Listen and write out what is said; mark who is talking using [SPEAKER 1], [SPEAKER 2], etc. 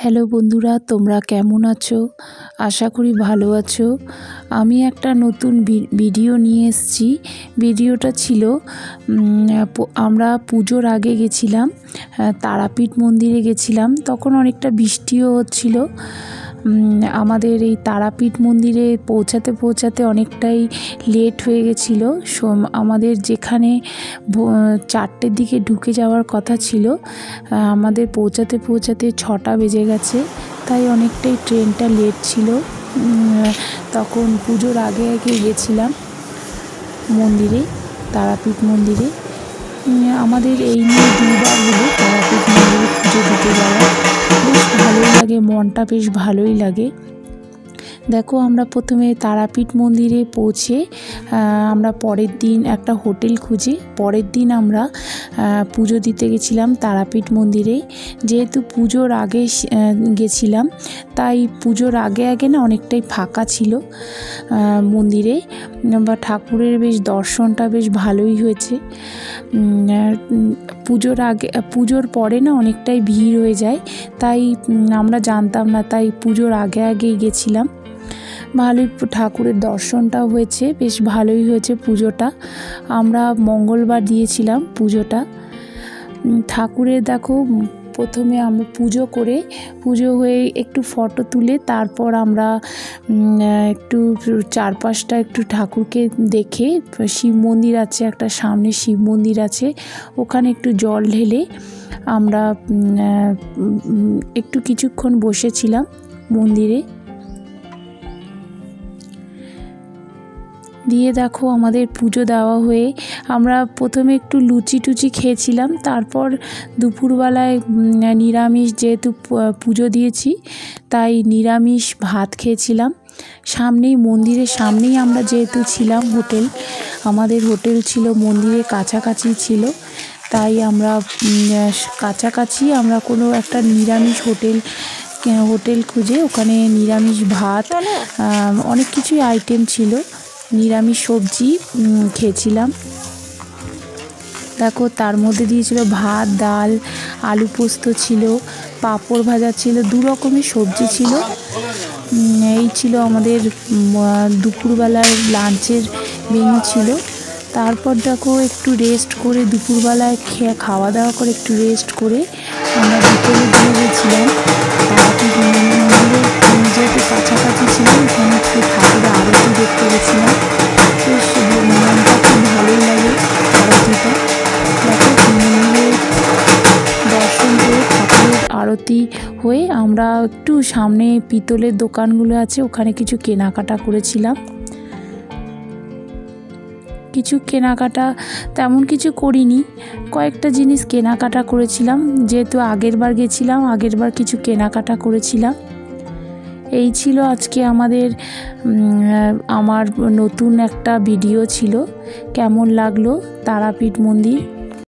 [SPEAKER 1] Hello বন্ধুরা, তোমরা কেমন আছো? আশা করি ভালো আছো। আমি একটা নতুন ভিডিও নিয়ে এসেছি। ভিডিওটা ছিল আমরা পুজোর আগে গেছিলাম, তারাপীঠ মন্দিরে গেছিলাম। তখন অনেকটা বৃষ্টিও হচ্ছিল। আমাদের এই তারাপীঠ মন্দিরে পৌঁছাতে অনেকটাই লেট হয়ে গেছিলো। আমাদের যেখানে 4টের দিকে ঢুকে যাওয়ার কথা ছিল, আমাদের পৌঁছাতে 6টা বেজে গেছে। তাই অনেকটাই ট্রেনটা লেট ছিল। তখন পুজোর আগে গেছিলাম মন্দিরে, তারাপীঠ মন্দিরে। আমাদের এই নিয়ে 2বার হলো তারাপীঠ মন্দিরে পুজো দিতে যাওয়া। বেশ ভালোই লাগে, মনটা বেশ ভালোই লাগে। দেখো, আমরা প্রথমে তারাপীঠ মন্দিরে পৌঁছে আমরা পরের দিন একটা হোটেল খুঁজে পরের দিন আমরা পুজো দিতে গেছিলাম তারাপীঠ মন্দিরে। যেহেতু পুজোর আগে গেছিলাম, তাই পুজোর আগে না অনেকটাই ফাঁকা ছিল মন্দিরে, বা ঠাকুরের বেশ দর্শনটা বেশ ভালোই হয়েছে। পুজোর পরে না অনেকটাই ভিড় হয়ে যায়, তাই আমরা জানতাম না, তাই পুজোর আগেই গেছিলাম। ভালোই ঠাকুরের দর্শনটাও হয়েছে, বেশ ভালোই হয়েছে পুজোটা। আমরা মঙ্গলবার দিয়েছিলাম পুজোটা। ঠাকুরের দেখো, প্রথমে আমরা পুজো হয়ে একটু ফটো তুলে তারপর আমরা একটু চারপাশটা একটু ঠাকুরকে দেখে, শিব মন্দির আছে একটা সামনে, শিব মন্দির আছে, ওখানে একটু জল ঢেলে আমরা একটু কিছুক্ষণ বসেছিলাম মন্দিরে। দিয়ে দেখো, আমাদের পুজো দেওয়া হয়ে আমরা প্রথমে একটু লুচি টুচি খেয়েছিলাম। তারপর দুপুরবেলায় নিরামিষ, যেহেতু পুজো দিয়েছি তাই নিরামিষ ভাত খেয়েছিলাম। মন্দিরের সামনেই আমরা যেহেতু ছিলাম, আমাদের হোটেল ছিল মন্দিরের কাছাকাছি ছিল, তাই আমরা কাছাকাছি আমরা কোনো একটা নিরামিষ হোটেল খুঁজে ওখানে নিরামিষ ভাত, অনেক কিছুই আইটেম ছিল, নিরামিষ সবজি খেয়েছিলাম। দেখো, তার মধ্যে দিয়েছিল ভাত, ডাল, আলু পোস্ত ছিল, পাঁপড় ভাজা ছিল, 2 রকমের সবজি ছিল। এই ছিল আমাদের দুপুরবেলার লাঞ্চের মেনু ছিল। তারপর দেখো, একটু রেস্ট করে দুপুরবেলায় খাওয়া দাওয়া করে একটু রেস্ট করে আমরা বিকেলে দিয়ে গেছিলাম তারাপীঠ মন্দিরে। যেহেতু কাছাকাছি ছিলাম, ওখানে একটু ঠাকুরের আরতি দেখতে গেছিলাম। বেশ মনটা খুব ভালোই লাগে আরতিটা। দেখো, মন্দিরে দর্শন করে ঠাকুরের আরতি হয়ে আমরা একটু সামনে পিতলের দোকানগুলো আছে, ওখানে কিছু কেনাকাটা করেছিলাম। কিছু কেনাকাটা তেমন কিছু করিনি, কয়েকটা জিনিস কেনাকাটা করেছিলাম, যেহেতু আগেরবার গেছিলাম, আগেরবার কিছু কেনাকাটা করেছিলাম। এই ছিল আজকে আমার নতুন একটা ভিডিও ছিল। কেমন লাগলো তারাপীঠ মন্দির?